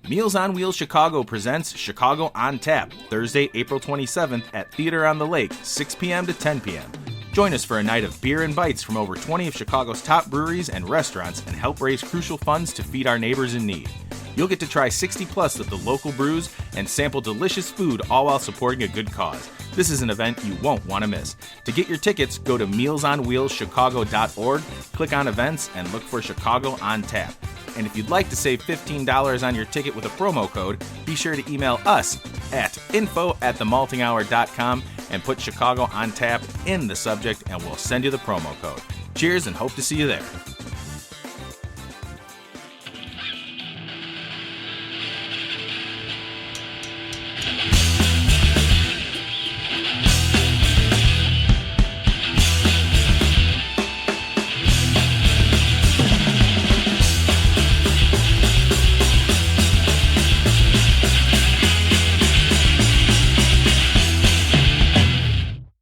Meals on Wheels Chicago presents Chicago on Tap, Thursday, April 27th at Theater on the Lake, 6 p.m. to 10 p.m. Join us for a night of beer and bites from over 20 of Chicago's top breweries and restaurants and help raise crucial funds to feed our neighbors in need. You'll get to try 60 plus of the local brews and sample delicious food, all while supporting a good cause. This is an event you won't want to miss. To get your tickets, go to mealsonwheelschicago.org, click on events, and look for Chicago on Tap. And if you'd like to save $15 on your ticket with a promo code, be sure to email us at info@themaltinghour.com and put Chicago on Tap in the subject, and we'll send you the promo code. Cheers and hope to see you there.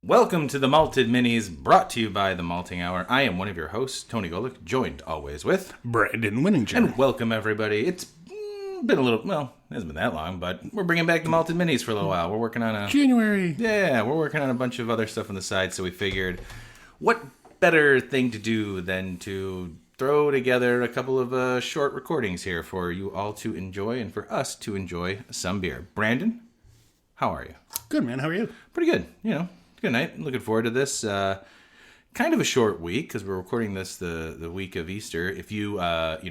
Welcome to the Malted Minis, brought to you by the Malting Hour. I am one of your hosts, Tony Golick, joined always with Brandon Winninger. And welcome, everybody. It's been a little, well, it hasn't been that long, but we're bringing back the Malted Minis for a little while. We're working on January. Yeah, we're working on a bunch of other stuff on the side, so we figured, what better thing to do than to throw together a couple of short recordings here for you all to enjoy and for us to enjoy some beer. Brandon, how are you? Good, man. How are you? Pretty good, Good night. Looking forward to this. Kind of a short week because we're recording this the week of Easter. If you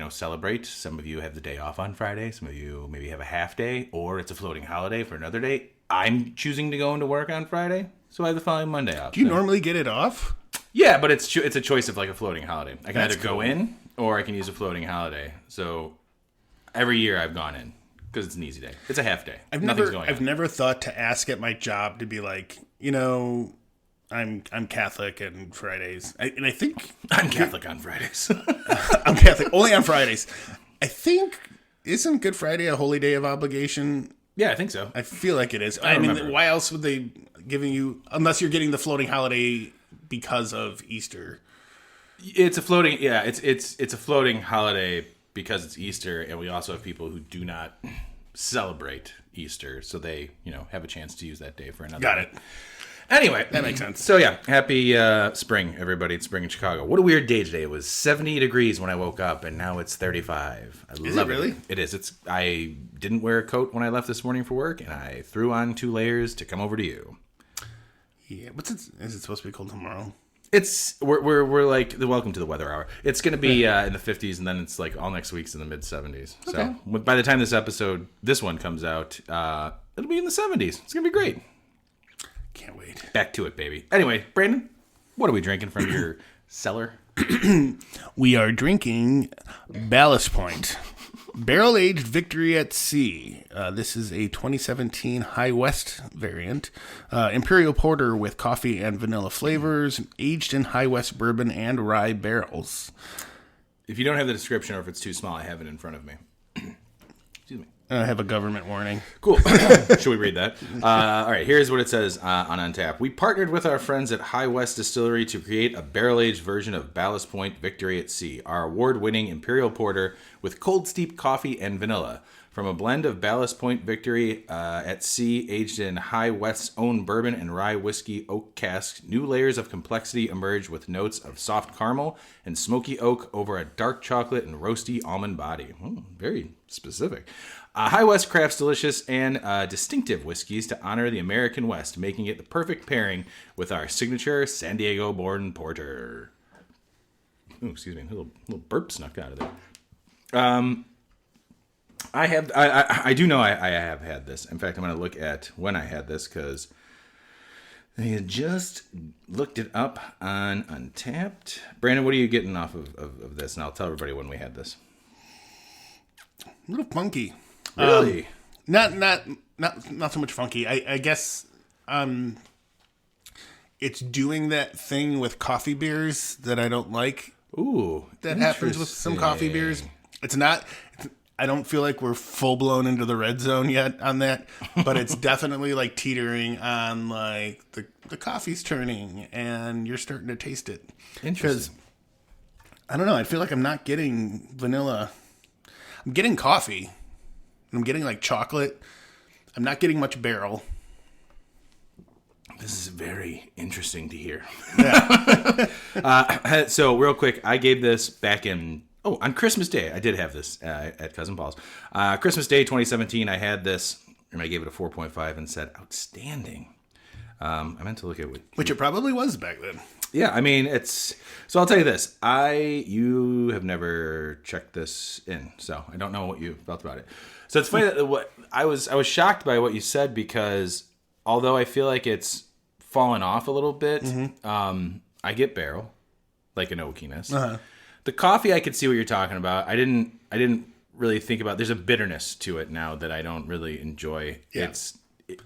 celebrate, some of you have the day off on Friday. Some of you maybe have a half day, or it's a floating holiday for another day. I'm choosing to go into work on Friday, so I have the following Monday off. Do you normally get it off? Yeah, but it's a choice of like a floating holiday. I can That's either go in or I can use a floating holiday. So every year I've gone in because it's an easy day. It's a half day. I've never thought to ask at my job to be like, I'm Catholic and Fridays. I think I'm Catholic on Fridays. I'm Catholic only on Fridays. I think, isn't Good Friday a holy day of obligation? Yeah, I think so. I feel like it is. I mean, why else would they giving you, unless you're getting the floating holiday because of Easter? It's a floating, yeah. It's a floating holiday because it's Easter, and we also have people who do not celebrate Easter, so they have a chance to use that day for another. Got it. Anyway, that makes sense. So yeah, happy spring, everybody. It's spring in Chicago. What a weird day today. It was 70 degrees when I woke up, and now it's 35. I love it. Really? It is. I didn't wear a coat when I left this morning for work, and I threw on 2 layers to come over to you. Yeah, is it supposed to be cold tomorrow? We're like the welcome to the weather hour. It's going to be in the 50s, and then it's like all next week's in the mid 70s. Okay. So by the time this one comes out, it'll be in the 70s. It's going to be great. Can't wait. Back to it, baby. Anyway, Brandon, what are we drinking from your cellar? We are drinking Ballast Point Barrel-Aged Victory at Sea. This is a 2017 High West variant. Imperial Porter with coffee and vanilla flavors, aged in High West bourbon and rye barrels. If you don't have the description or if it's too small, I have it in front of me. Excuse me. I have a government warning. Cool. Should we read that? All right, here's what it says on Untappd. We partnered with our friends at High West Distillery to create a barrel-aged version of Ballast Point Victory at Sea, our award-winning Imperial Porter with cold steep coffee and vanilla. From a blend of Ballast Point Victory at Sea, aged in High West's own bourbon and rye whiskey oak casks, new layers of complexity emerge with notes of soft caramel and smoky oak over a dark chocolate and roasty almond body. Very specific. High West crafts delicious and distinctive whiskeys to honor the American West, making it the perfect pairing with our signature San Diego-born porter. Ooh, excuse me, a little burp snuck out of there. I do know I have had this. In fact, I'm going to look at when I had this because I had just looked it up on Untappd. Brandon, what are you getting off of this? And I'll tell everybody when we had this. A little funky. Really? Not so much funky. I guess it's doing that thing with coffee beers that I don't like. Ooh, that happens with some coffee beers. I don't feel like we're full blown into the red zone yet on that, but it's definitely like teetering on like the coffee's turning and you're starting to taste it. Interesting. I don't know. I feel like I'm not getting vanilla. I'm getting coffee. And I'm getting like chocolate. I'm not getting much barrel. This is very interesting to hear. Yeah. So real quick, I gave this back in, on Christmas Day. I did have this at Cousin Paul's. Christmas Day 2017, I had this, and I gave it a 4.5 and said, outstanding. I meant to look at Which it probably was back then. Yeah, I mean, so I'll tell you this. You have never checked this in, so I don't know what you felt about it. So it's funny that I was shocked by what you said, because although I feel like it's fallen off a little bit, I get barrel, like an oakiness. Uh-huh. The coffee, I could see what you're talking about. I didn't really think about. There's a bitterness to it now that I don't really enjoy. Yeah.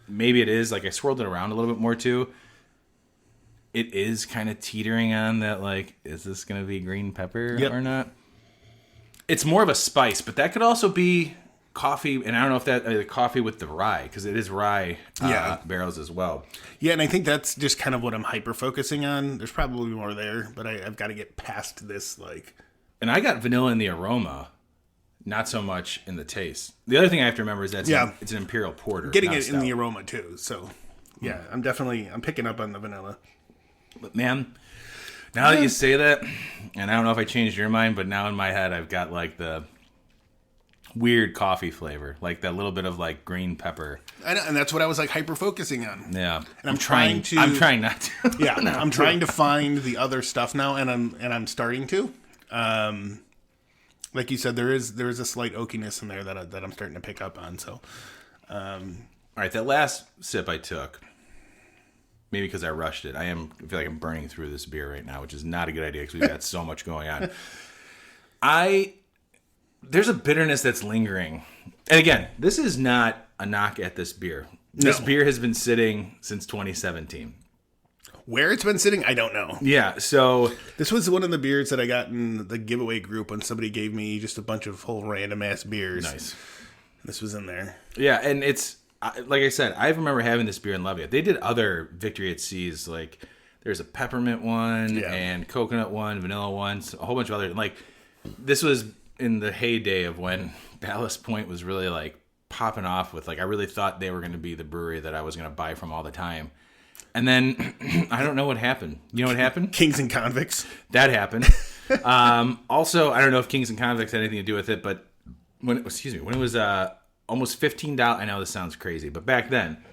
Maybe it is like I swirled it around a little bit more too. It is kind of teetering on that, like, is this going to be green pepper or not? It's more of a spice, but that could also be coffee, and I don't know if that coffee with the rye, because it is rye barrels as well. Yeah, and I think that's just kind of what I'm hyper focusing on. There's probably more there, but I've got to get past this, like. And I got vanilla in the aroma, not so much in the taste. The other thing I have to remember is that it's an Imperial Porter. Getting it in the aroma too, so yeah, I'm picking up on the vanilla. But man, now that you say that, and I don't know if I changed your mind, but now in my head I've got like the weird coffee flavor, like that little bit of like green pepper. And that's what I was like hyper focusing on. Yeah, and I'm trying not to. Yeah, I'm trying to find the other stuff now, and I'm starting to. Like you said, there is a slight oakiness in there that I'm starting to pick up on. So, all right, that last sip I took. Maybe because I rushed it. I feel like I'm burning through this beer right now, which is not a good idea because we've got so much going on. There's a bitterness that's lingering. And again, this is not a knock at this beer. This beer has been sitting since 2017. Where it's been sitting, I don't know. Yeah, so this was one of the beers that I got in the giveaway group when somebody gave me just a bunch of whole random ass beers. Nice. This was in there. Yeah, and it's like I said, I remember having this beer and loving it. They did other Victory at Seas, like there's a peppermint one and coconut one, vanilla one, a whole bunch of other. Like this was in the heyday of when Ballast Point was really like popping off with, like, I really thought they were going to be the brewery that I was going to buy from all the time. And then I don't know what happened. You know what happened? Kings and Convicts. That happened. Also, I don't know if Kings and Convicts had anything to do with it, but when it was almost $15. I know this sounds crazy, but back then,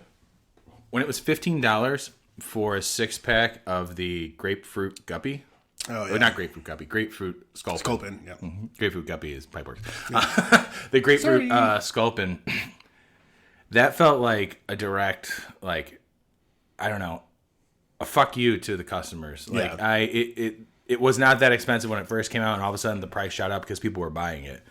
when it was $15 for a 6-pack of the grapefruit guppy. Oh, yeah. Or not grapefruit guppy, grapefruit sculpin. Sculpin, yeah. Mm-hmm. Grapefruit guppy is Pipeworks. Yeah. The grapefruit sculpin, that felt like a direct, like, I don't know, a fuck you to the customers. Like, it was not that expensive when it first came out, and all of a sudden the price shot up because people were buying it.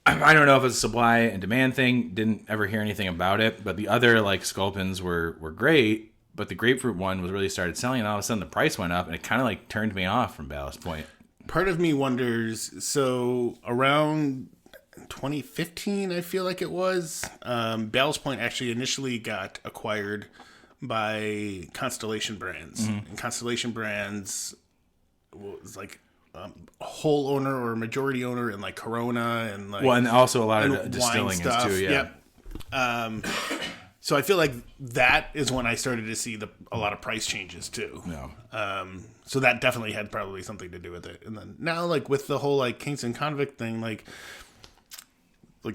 I don't know if it's a supply and demand thing. Didn't ever hear anything about it. But the other, like, sculpins were great. But the grapefruit one was really started selling, and all of a sudden the price went up, and it kind of, like, turned me off from Ballast Point. Part of me wonders, so around 2015, I feel like it was, Ballast Point actually initially got acquired by Constellation Brands. Mm-hmm. And Constellation Brands was, like, a whole owner or majority owner in, like, Corona and, like... Well, and also a lot of distilling stuff. Is, too, yeah. Yep. So I feel like that is when I started to see a lot of price changes, too. Yeah. So that definitely had probably something to do with it. And then now, like, with the whole, like, Kings and Convict thing, like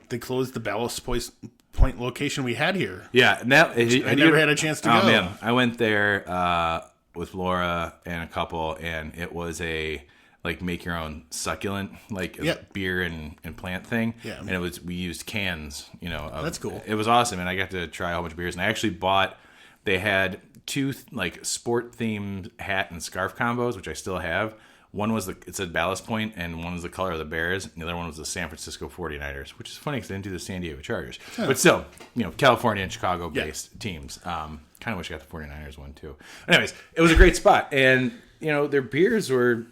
they closed the Ballast Point location we had here. Yeah. Now, I never had a chance to go. Oh, man. I went there with Laura and a couple, and it was a... like make your own succulent, like beer and plant thing. Yeah. And we used cans, that's cool. It was awesome. And I got to try a whole bunch of beers, and I actually they had 2 like sport themed hat and scarf combos, which I still have. One was it said Ballast Point, and one was the color of the Bears, and the other one was the San Francisco 49ers, which is funny because they didn't do the San Diego Chargers. Huh. But still, California and Chicago based teams. Kind of wish I got the 49ers one too. Anyways, it was a great spot. And, their beers were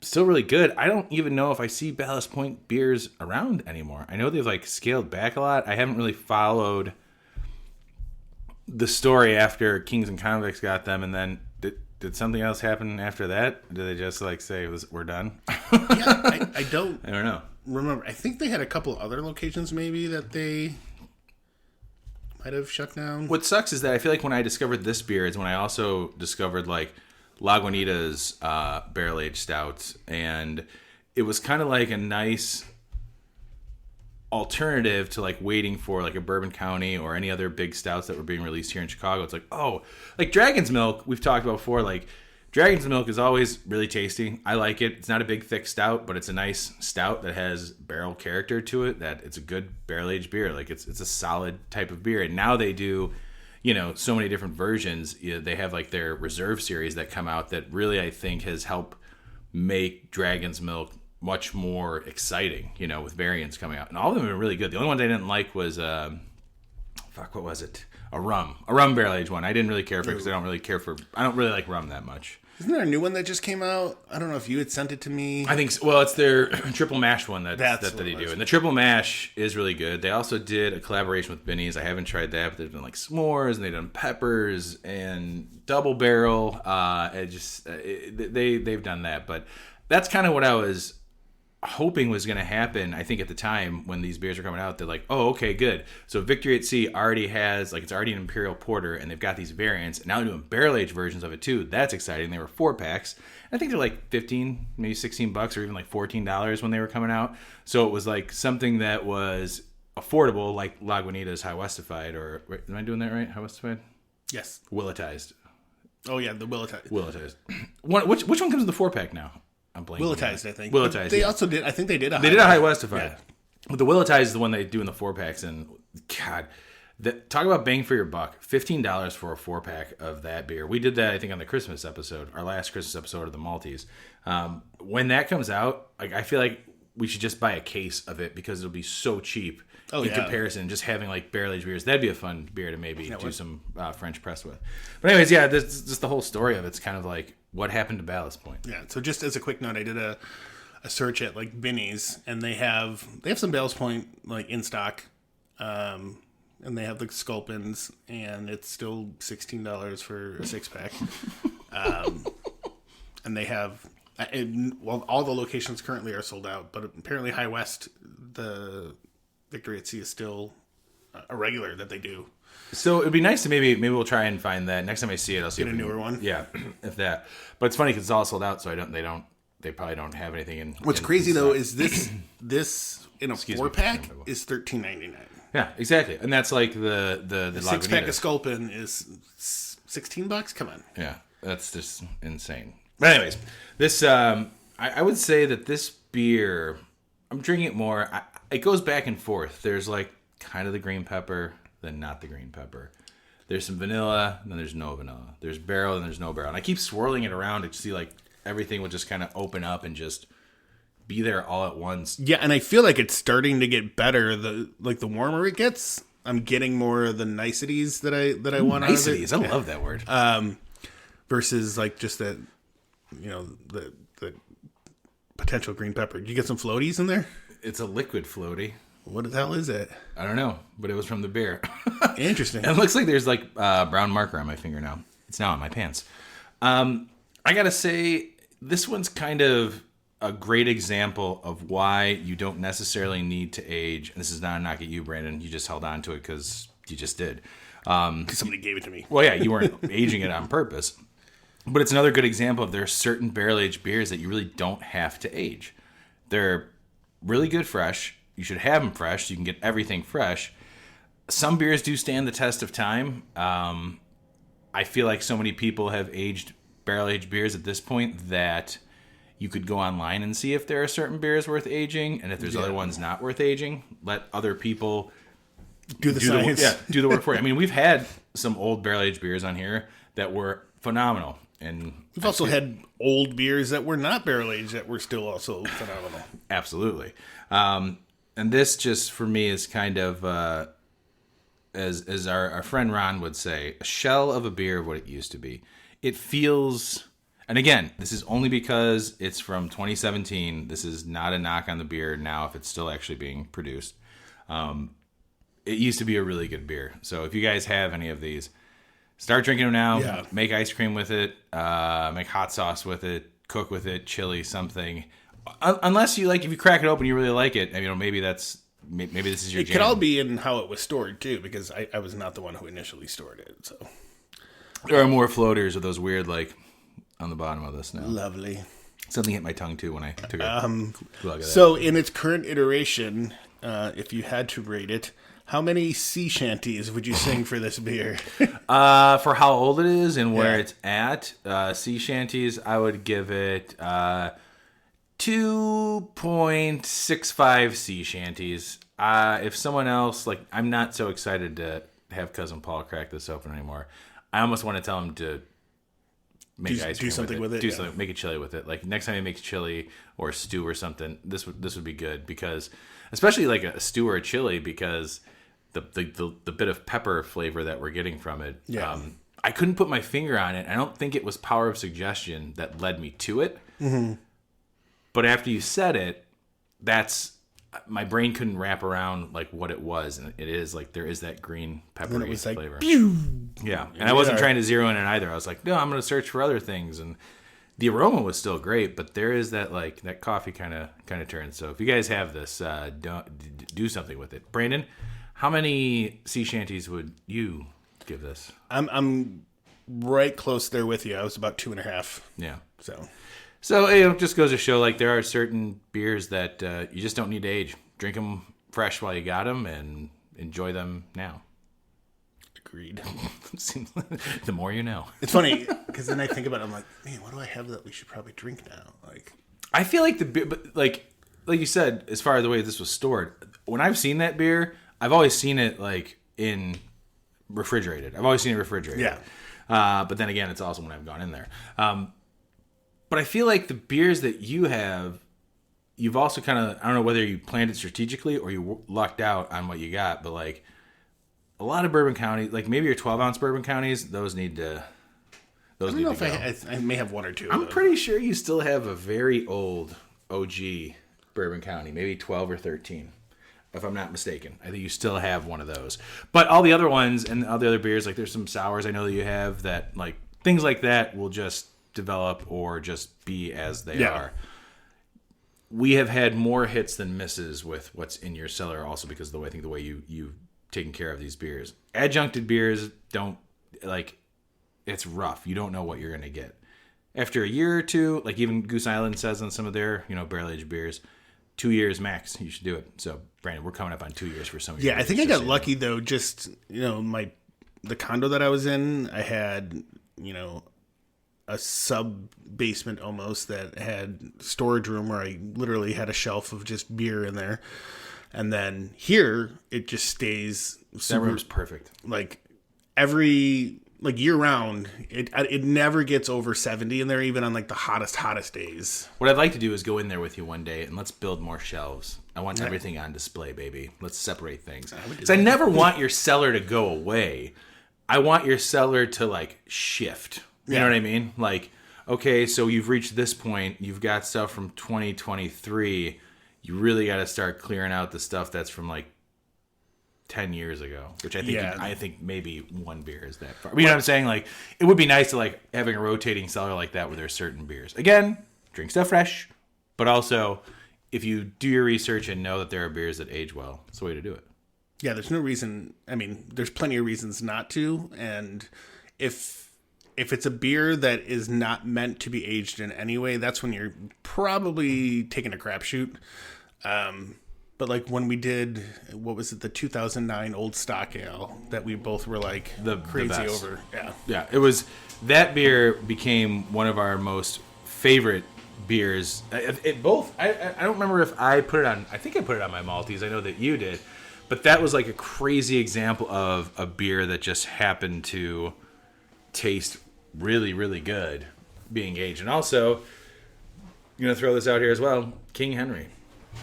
still really good. I don't even know if I see Ballast Point beers around anymore. I know they've like scaled back a lot. I haven't really followed the story after Kings and Convicts got them, and then did something else happen after that? Did they just like say we're done? Yeah, I don't know. remember. I think they had a couple other locations maybe that they might have shut down. What sucks is that I feel like when I discovered this beer is when I also discovered like Lagunitas barrel aged stout, and it was kind of like a nice alternative to like waiting for like a Bourbon County or any other big stouts that were being released here in Chicago. It's like, oh, like Dragon's Milk we've talked about before. Like Dragon's Milk is always really tasty. I like it. It's not a big thick stout, but it's a nice stout that has barrel character to it, that it's a good barrel aged beer. Like it's a solid type of beer. And now they do, you know, so many different versions. You know, they have like their reserve series that come out that really I think has helped make Dragon's Milk much more exciting, you know, with variants coming out. And all of them are really good. The only one I didn't like was, what was it? A rum barrel aged one. I didn't really care for it because I don't really like rum that much. Isn't there a new one that just came out? I don't know if you had sent it to me. I think so. Well, it's their triple mash one that they do. And the triple mash is really good. They also did a collaboration with Binny's. I haven't tried that, but they've done like s'mores and they've done peppers and double barrel. They've done that. But that's kind of what I was hoping was going to happen. I think at the time when these beers are coming out, they're like, oh, okay, good. So Victory at Sea already has, like, it's already an Imperial Porter, and they've got these variants, and now they're doing barrel-aged versions of it, too. That's exciting. They were 4-packs. I think they're like $15, maybe $16, or even like $14 when they were coming out. So it was like something that was affordable, like Lagunitas High Westified, or, wait, am I doing that right? High Westified? Yes. Willetized. Oh, yeah, the Willetized. Which one comes in the 4-pack now? I'm blanking. Willetized, I think. Willetized. They also did. I think they did a. They did a High Westified. Yeah. But the Willetized is the one they do in the 4-packs, and God, talk about bang for your buck. $15 for a 4-pack of that beer. We did that, I think, on the Christmas episode, our last Christmas episode of the Maltese. When that comes out, like, I feel like we should just buy a case of it because it'll be so cheap in comparison. Just having like barrel aged beers, that'd be a fun beer to maybe do some French press with. But anyways, yeah, this just the whole story of it's kind of like what happened to Ballast Point. Yeah. So just as a quick note, I did a search at like Binny's, and they have some Ballast Point like in stock, and they have like Sculpins, and it's still $16 for a 6-pack. And they have. Well, all the locations currently are sold out, but apparently High West, the Victory at Sea is still a regular that they do. So it'd be nice to maybe we'll try and find that next time I see it. I'll see a newer one. Yeah, if that. But it's funny because it's all sold out, so they probably don't have anything in. What's crazy though is this in a 4-pack is $13.99. Yeah, exactly, and that's like the 6-pack of Sculpin is $16. Come on. Yeah, that's just insane. But anyways, this I would say that this beer, I'm drinking it more. It goes back and forth. There's like kind of the green pepper, then not the green pepper. There's some vanilla, then there's no vanilla. There's barrel, then there's no barrel. And I keep swirling it around to see like everything will just kind of open up and just be there all at once. Yeah, and I feel like it's starting to get better. The warmer it gets, I'm getting more of the niceties that I want out of it. Niceties, I love that word. Versus like just that. You know, the potential green pepper. Did you get some floaties in there? It's a liquid floaty. What the hell is it? I don't know, but it was from the beer. Interesting. It looks like there's like brown marker on my finger now. It's now on my pants. I gotta say, this one's kind of a great example of why you don't necessarily need to age. And this is not a knock at you, Brandon. You just held on to it because you just did. Because somebody gave it to me. Well, yeah, you weren't aging it on purpose. But it's another good example of there are certain barrel-aged beers that you really don't have to age. They're really good fresh. You should have them fresh so you can get everything fresh. Some beers do stand the test of time. I feel like so many people have aged barrel-aged beers at this point that you could go online and see if there are certain beers worth aging, and if there's other ones not worth aging, let other people do the science. Do the work for you. I mean, we've had some old barrel-aged beers on here that were phenomenal. And we've also had old beers that were not barrel aged that were still also phenomenal. Absolutely. And this just for me is kind of, as our friend Ron would say, a shell of a beer of what it used to be. It feels, and again, this is only because it's from 2017. This is not a knock on the beer now if it's still actually being produced. It used to be a really good beer. So if you guys have any of these, start drinking them now. Yeah. Make ice cream with it. Make hot sauce with it. Cook with it. Chili, something. unless you like, if you crack it open, you really like it. Maybe this is your It jam. could all be in how it was stored too, because I was not the one who initially stored it. So there are more floaters of those weird, like, on the bottom of this now. lovely. Something hit my tongue too when I took a glug of that. So in its current iteration, if you had to rate it, how many sea shanties would you sing for this beer? For how old it is and where Yeah. it's at, sea shanties, I would give it 2.65 sea shanties. If someone else, like, I'm not so excited to have Cousin Paul crack this open anymore. I almost want to tell him to make ice cream something with it, Do yeah. something, make it chili with it. Like, next time he makes chili or a stew or something, this would be good, because, especially like a stew or a chili, because the bit of pepper flavor that we're getting from it. Yeah. I couldn't put my finger on it. I don't think it was power of suggestion that led me to it. Mm-hmm. But after you said it, my brain couldn't wrap around like what it was, and it is like there is that green peppery it was like, flavor. pew! Yeah, and I wasn't trying to zero in it either. I was like, no, I'm going to search for other things, and the aroma was still great, but there is that, like, that coffee kind of turn. So if you guys have this, do something with it. Brandon, how many sea shanties would you give this? I'm right close there with you. I was about 2.5. Yeah. So it just goes to show, like, there are certain beers that you just don't need to age. Drink them fresh while you got them and enjoy them now. agreed. The more you know. It's funny because then I think about it. I'm like, man, what do I have that we should probably drink now? Like, I feel like the beer, but like you said, as far as the way this was stored, when I've seen that beer, I've always seen it like in refrigerated. I've always seen it refrigerated. Yeah. But then again, it's also when I've gone in there. But I feel like the beers that you have, you've also kind of, I don't know whether you planned it strategically or you lucked out on what you got, but like a lot of bourbon counties, like maybe your 12-ounce bourbon counties, those need to. I don't know if I may have one or two. I'm pretty sure you still have a very old OG bourbon county, maybe 12 or 13, if I'm not mistaken. I think you still have one of those. But all the other ones and all the other beers, like there's some sours I know that you have that, like, things like that will just develop or just be as they are. We have had more hits than misses with what's in your cellar, also because of the way, I think, the way you've taken care of these beers. Adjuncted beers don't, like, it's rough. You don't know what you're going to get. After a year or two, like even Goose Island says on some of their, barrel-aged beers, 2 years max, you should do it. So, Brandon, we're coming up on 2 years for some of your Yeah, I think I got lucky, though. Just, the condo that I was in, I had, a sub-basement almost that had storage room where I literally had a shelf of just beer in there. And then here, it just stays super, that room's perfect. like, year round, it never gets over 70 in there, even on like the hottest days. What I'd like to do is go in there with you one day and let's build more shelves. I want everything on display, baby. Let's separate things. So I never want your cellar to go away. I want your cellar to, like, shift. You know what I mean? Like, okay, so you've reached this point. You've got stuff from 2023. You really got to start clearing out the stuff that's from, like, 10 years ago, which I think maybe one beer is that far. You know what I'm saying? Like, it would be nice to, like, having a rotating cellar like that where there's certain beers. Again, drink stuff fresh, but also if you do your research and know that there are beers that age well, it's the way to do it. Yeah, there's no reason. I mean, there's plenty of reasons not to. And if it's a beer that is not meant to be aged in any way, that's when you're probably taking a crapshoot. But like when we did, what was it, the 2009 Old Stock Ale that we both were like crazy over. Yeah, it was, that beer became one of our most favorite beers. I don't remember if I put it on, I think I put it on my Maltese. I know that you did. But that was like a crazy example of a beer that just happened to taste really, really good being aged. And also, I'm going to throw this out here as well, King Henry.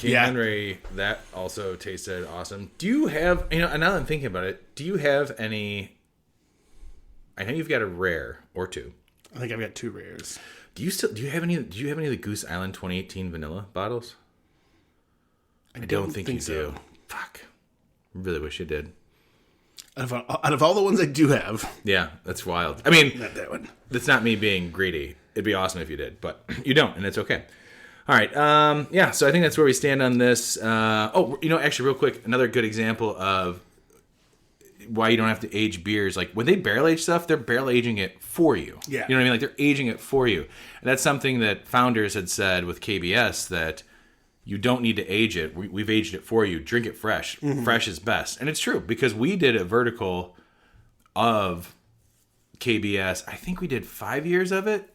Henry, that also tasted awesome. Do you have, now that I'm thinking about it, do you have any, I know you've got a rare or two. I think I've got 2 rares. Do you have any of the Goose Island 2018 vanilla bottles? I don't think you so. do. Fuck. I really wish you did. Out of all the ones I do have. Yeah, that's wild. I mean, not that one. That's not me being greedy. It'd be awesome if you did, but you don't, and it's okay. All right. Yeah, so I think that's where we stand on this. Actually, real quick, another good example of why you don't have to age beers. Like, when they barrel age stuff, they're barrel aging it for you. Yeah. You know what I mean? Like, they're aging it for you. And that's something that founders had said with KBS, that you don't need to age it. We've aged it for you. Drink it fresh. Mm-hmm. Fresh is best. And it's true, because we did a vertical of KBS. I think we did 5 years of it.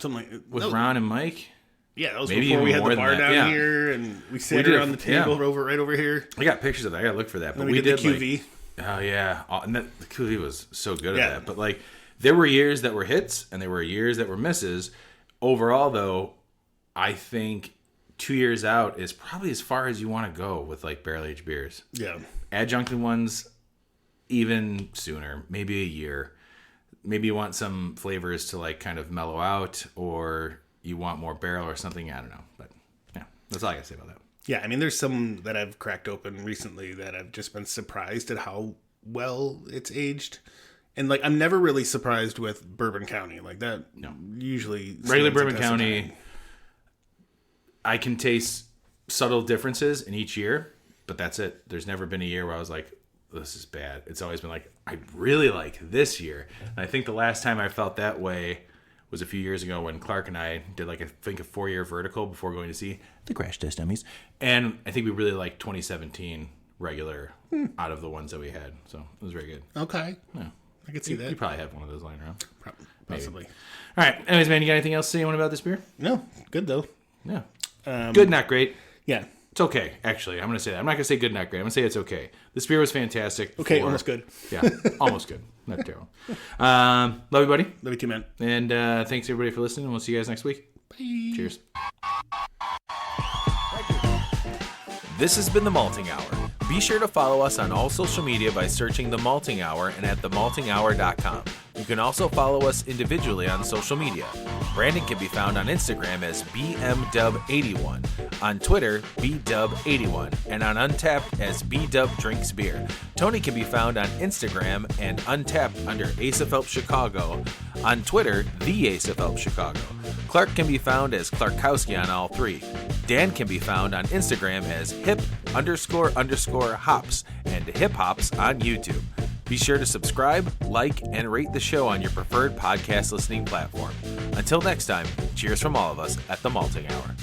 Something like with Ron and Mike. Yeah, that was Maybe before we had the bar down yeah. here, and we sat around the table right over here. I got pictures of that. I gotta look for that. But we did the QV. Oh yeah, and the QV was so good at that. But like, there were years that were hits, and there were years that were misses. Overall, though, I think 2 years out is probably as far as you want to go with like barrel aged beers. Yeah, adjuncted ones even sooner, maybe a year. Maybe you want some flavors to like kind of mellow out, or you want more barrel or something. I don't know, but yeah, that's all I gotta say about that. Yeah, I mean, there's some that I've cracked open recently that I've just been surprised at how well it's aged. And like, I'm never really surprised with Bourbon County like that. No, usually regular Bourbon County, I can taste subtle differences in each year, but that's it. There's never been a year where I was like, this is bad. It's always been like, I really like this year. And I think the last time I felt that way was a few years ago when Clark and I did like, I think, a 4-year vertical before going to see the Crash Test Dummies. And I think we really liked 2017 regular out of the ones that we had. So it was very good. Okay. Yeah. I could see that. You probably have one of those lying around. Possibly. Maybe. All right. Anyways, man, you got anything else to say about this beer? No. Good, though. Yeah. Good, not great. Yeah. It's okay, actually. I'm going to say that. I'm not going to say good, not great. I'm going to say it's okay. This beer was fantastic. Okay, almost good. Yeah, almost good. Not terrible. Love you, buddy. Love you too, man. And thanks, everybody, for listening. We'll see you guys next week. Bye. Cheers. This has been The Malting Hour. Be sure to follow us on all social media by searching The Malting Hour and at themaltinghour.com. You can also follow us individually on social media. Brandon can be found on Instagram as BMDub81, on Twitter, BDub81, and on Untapped as BDubDrinksBeer. Tony can be found on Instagram and Untapped under Ace of Help Chicago, on Twitter, The Ace of Help Chicago. Clark can be found as Clarkowski on all three. Dan can be found on Instagram as hip__hops and hip hops on YouTube. Be sure to subscribe, like, and rate the show on your preferred podcast listening platform. Until next time, cheers from all of us at The Malting Hour.